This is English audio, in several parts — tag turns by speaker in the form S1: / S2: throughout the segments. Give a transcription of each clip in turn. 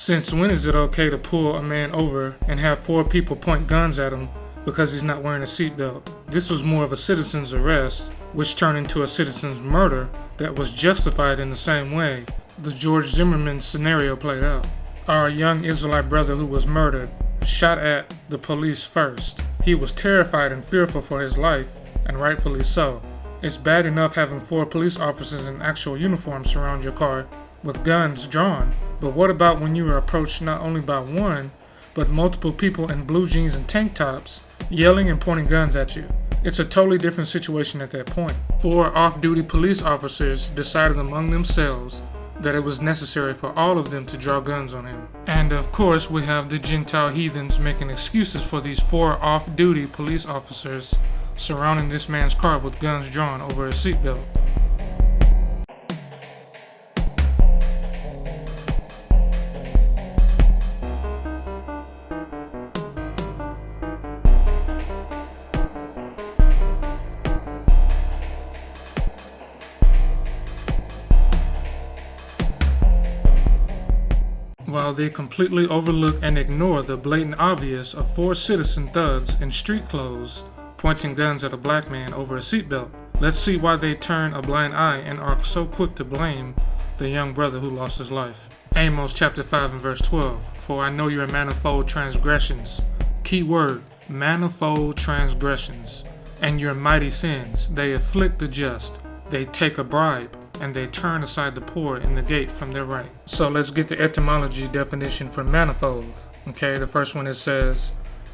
S1: Since when is it okay to pull a man over and have 4 people point guns at him because he's not wearing a seatbelt? This was more of a citizen's arrest, which turned into a citizen's murder that was justified in the same way the George Zimmerman scenario played out. Our young Israelite brother who was murdered shot at the police first. He was terrified and fearful for his life, and rightfully so. It's bad enough having 4 police officers in actual uniform surround your car with guns drawn, but what about when you are approached not only by one, but multiple people in blue jeans and tank tops yelling and pointing guns at you? It's a totally different situation at that point. 4 off-duty police officers decided among themselves that it was necessary for all of them to draw guns on him. And of course, we have the Gentile heathens making excuses for these 4 off-duty police officers surrounding this man's car with guns drawn over his seatbelt. While they completely overlook and ignore the blatant obvious of 4 citizen thugs in street clothes pointing guns at a black man over a seatbelt, let's see why they turn a blind eye and are so quick to blame the young brother who lost his life. Amos chapter 5 and verse 12, "For I know your manifold transgressions," key word, manifold transgressions, "and your mighty sins. They afflict the just, they take a bribe, and they turn aside the poor in the gate from their right." So let's get the etymology definition for manifold. Okay, the first one it says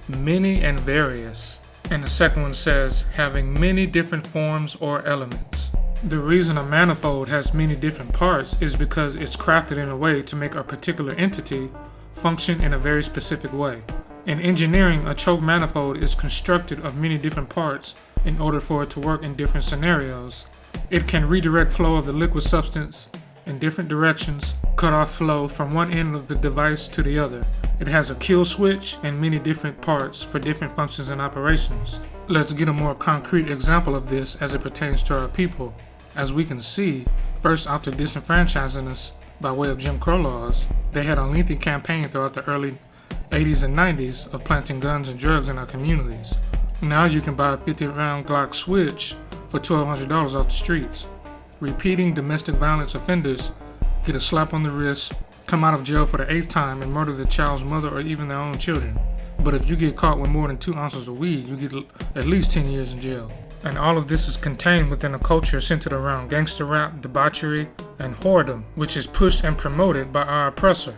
S1: many and various, and the second one says having many different forms or elements. The reason a manifold has many different parts is because it's crafted in a way to make a particular entity function in a very specific way. In engineering, a choke manifold is constructed of many different parts in order for it to work in different scenarios. It can redirect flow of the liquid substance in different directions, cut off flow from one end of the device to the other. It has a kill switch and many different parts for different functions and operations. Let's get a more concrete example of this as it pertains to our people. As we can see, first after disenfranchising us by way of Jim Crow laws, they had a lengthy campaign throughout the early 80s and 90s of planting guns and drugs in our communities. Now you can buy a 50-round Glock switch for $1,200 off the streets. Repeating domestic violence offenders get a slap on the wrist, come out of jail for the 8th time, and murder the child's mother or even their own children. But if you get caught with more than 2 ounces of weed, you get at least 10 years in jail. And all of this is contained within a culture centered around gangster rap, debauchery, and whoredom, which is pushed and promoted by our oppressor.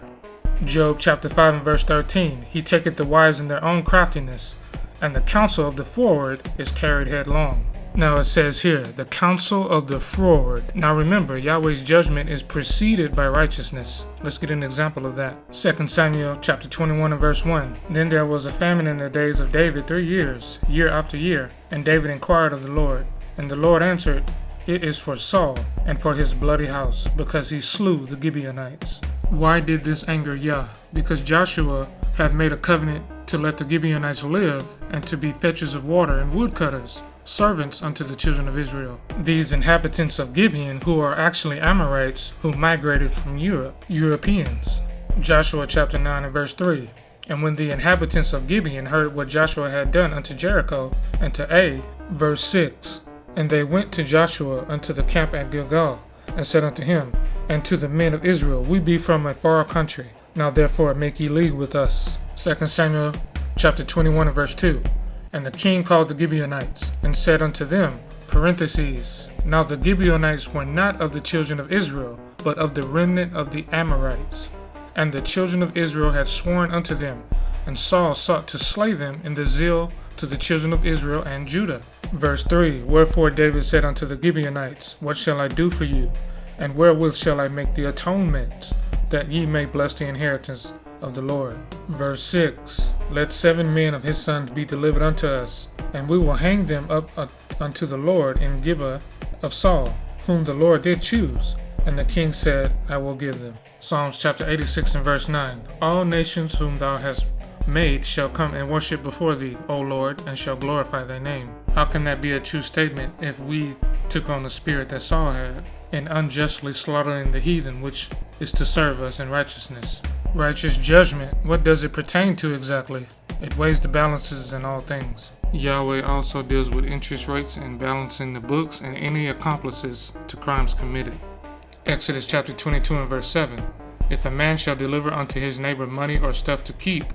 S1: Job chapter 5 and verse 13, "He taketh the wise in their own craftiness, and the counsel of the froward is carried headlong." Now it says here, the counsel of the froward. Now remember, Yahweh's judgment is preceded by righteousness. Let's get an example of that. 2 Samuel chapter 21 and verse 1. "Then there was a famine in the days of David 3 years, year after year. And David inquired of the Lord. And the Lord answered, It is for Saul, and for his bloody house, because he slew the Gibeonites." Why did this anger Yah? Because Joshua had made a covenant to let the Gibeonites live, and to be fetchers of water and woodcutters, servants unto the children of Israel. These inhabitants of Gibeon, who are actually Amorites, who migrated from Europe, Europeans. Joshua chapter 9 and verse 3. "And when the inhabitants of Gibeon heard what Joshua had done unto Jericho and to Ai," verse 6, "and they went to Joshua unto the camp at Gilgal, and said unto him, and to the men of Israel, We be from a far country. Now therefore make ye league with us." 2 Samuel chapter 21 and verse 2. "And the king called the Gibeonites, and said unto them," parentheses, "Now the Gibeonites were not of the children of Israel, but of the remnant of the Amorites. And the children of Israel had sworn unto them, and Saul sought to slay them in the zeal to the children of Israel and Judah." Verse 3, "Wherefore David said unto the Gibeonites, What shall I do for you? And wherewith shall I make the atonement, that ye may bless the inheritance of the Lord?" Verse 6, "Let 7 men of his sons be delivered unto us, and we will hang them up unto the Lord in Gibeah of Saul, whom the Lord did choose. And the king said, I will give them." Psalms chapter 86 and verse 9, "All nations whom thou hast made shall come and worship before thee, O Lord, and shall glorify thy name." How can that be a true statement if we took on the spirit that Saul had, in unjustly slaughtering the heathen, which is to serve us in righteousness? Righteous judgment, what does it pertain to exactly? It weighs the balances in all things. Yahweh also deals with interest rates and balancing the books and any accomplices to crimes committed. Exodus chapter 22 and verse 7. If a man shall deliver unto his neighbor money or stuff to keep,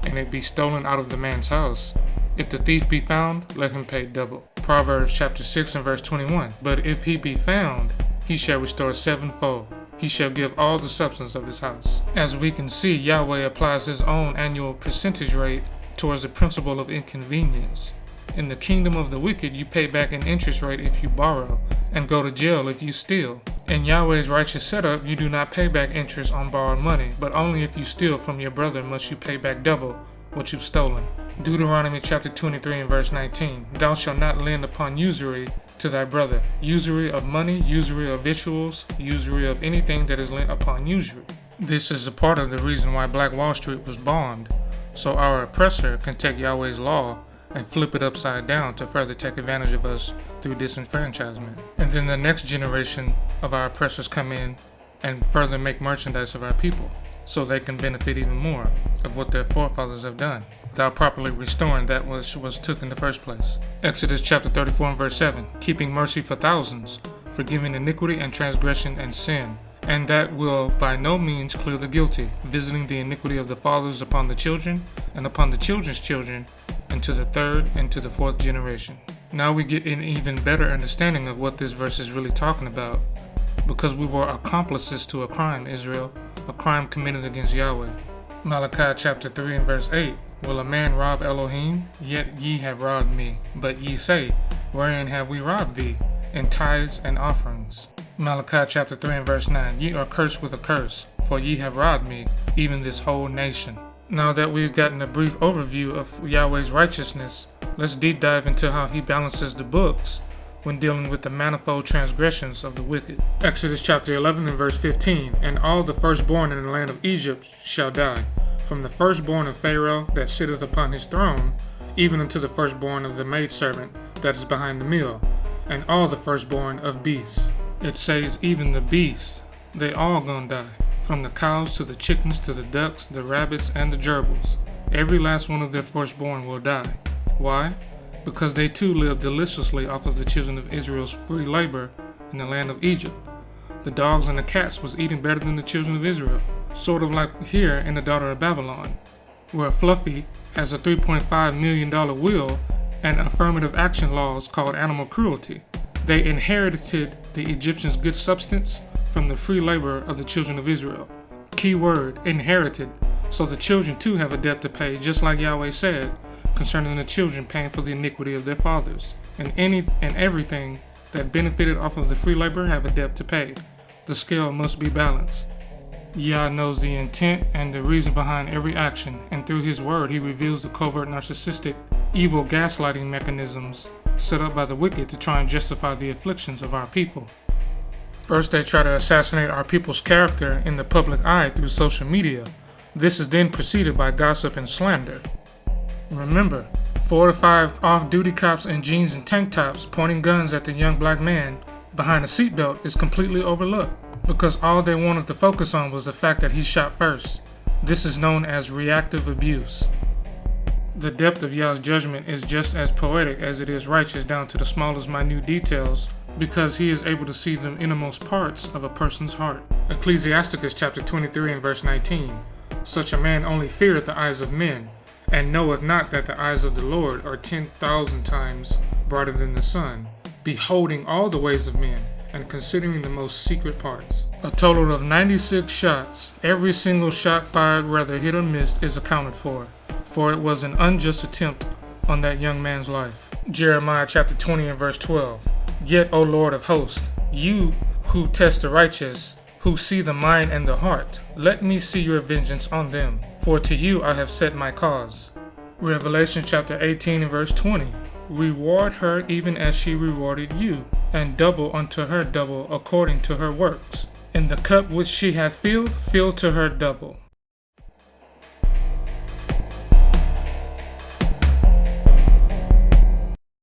S1: and it be stolen out of the man's house, if the thief be found, let him pay double. Proverbs chapter 6 and verse 21. But if he be found, he shall restore sevenfold. He shall give all the substance of his house. As we can see, Yahweh applies his own annual percentage rate towards the principle of inconvenience. In the kingdom of the wicked, you pay back an interest rate if you borrow, and go to jail if you steal. In Yahweh's righteous setup, you do not pay back interest on borrowed money, but only if you steal from your brother must you pay back double what you've stolen. Deuteronomy chapter 23 and verse 19. Thou shalt not lend upon usury to thy brother. Usury of money, usury of victuals, usury of anything that is lent upon usury. This is a part of the reason why Black Wall Street was bombed, so our oppressor can take Yahweh's law and flip it upside down to further take advantage of us through disenfranchisement. And then the next generation of our oppressors come in and further make merchandise of our people, so they can benefit even more of what their forefathers have done, without properly restoring that which was took in the first place. Exodus chapter 34 and verse 7. Keeping mercy for thousands, forgiving iniquity and transgression and sin, and that will by no means clear the guilty, visiting the iniquity of the fathers upon the children, and upon the children's children, and to the third and to the fourth generation. Now we get an even better understanding of what this verse is really talking about, because we were accomplices to a crime, Israel, a crime committed against Yahweh. Malachi chapter 3 and verse 8. Will a man rob Elohim? Yet ye have robbed me. But ye say, wherein have we robbed thee? In tithes and offerings. Malachi chapter 3 and verse 9. Ye are cursed with a curse, for ye have robbed me, even this whole nation. Now that we've gotten a brief overview of Yahweh's righteousness, let's deep dive into how he balances the books when dealing with the manifold transgressions of the wicked. Exodus chapter 11 and verse 15. And all the firstborn in the land of Egypt shall die, from the firstborn of Pharaoh that sitteth upon his throne, even unto the firstborn of the maidservant that is behind the mill, and all the firstborn of beasts. It says even the beasts, they all gonna die. From the cows to the chickens to the ducks, the rabbits, and the gerbils. Every last one of their firstborn will die. Why? Because they too lived deliciously off of the children of Israel's free labor in the land of Egypt. The dogs and the cats was eating better than the children of Israel, sort of like here in the Daughter of Babylon, where Fluffy has a $3.5 million will and affirmative action laws called animal cruelty. They inherited the Egyptians' good substance from the free labor of the children of Israel. Key word, inherited. So the children too have a debt to pay, just like Yahweh said concerning the children paying for the iniquity of their fathers. And everything that benefited off of the free labor have a debt to pay. The scale must be balanced. Yah knows the intent and the reason behind every action, and through his word he reveals the covert narcissistic, evil gaslighting mechanisms set up by the wicked to try and justify the afflictions of our people. First, they try to assassinate our people's character in the public eye through social media. This is then preceded by gossip and slander. Remember, 4 to 5 off-duty cops in jeans and tank tops pointing guns at the young black man behind a seatbelt is completely overlooked, because all they wanted to focus on was the fact that he shot first. This is known as reactive abuse. The depth of Yah's judgment is just as poetic as it is righteous down to the smallest minute details, because he is able to see the innermost parts of a person's heart. Ecclesiasticus chapter 23 and verse 19. Such a man only feareth the eyes of men, and knoweth not that the eyes of the Lord are 10,000 times brighter than the sun, beholding all the ways of men, and considering the most secret parts. A total of 96 shots. Every single shot fired, whether hit or missed, is accounted for it was an unjust attempt on that young man's life. Jeremiah chapter 20 and verse 12. Yet, O Lord of hosts, you who test the righteous, who see the mind and the heart, let me see your vengeance on them, for to you I have set my cause. Revelation chapter 18 and verse 20. Reward her even as she rewarded you, and double unto her double according to her works. In the cup which she hath filled, fill to her double.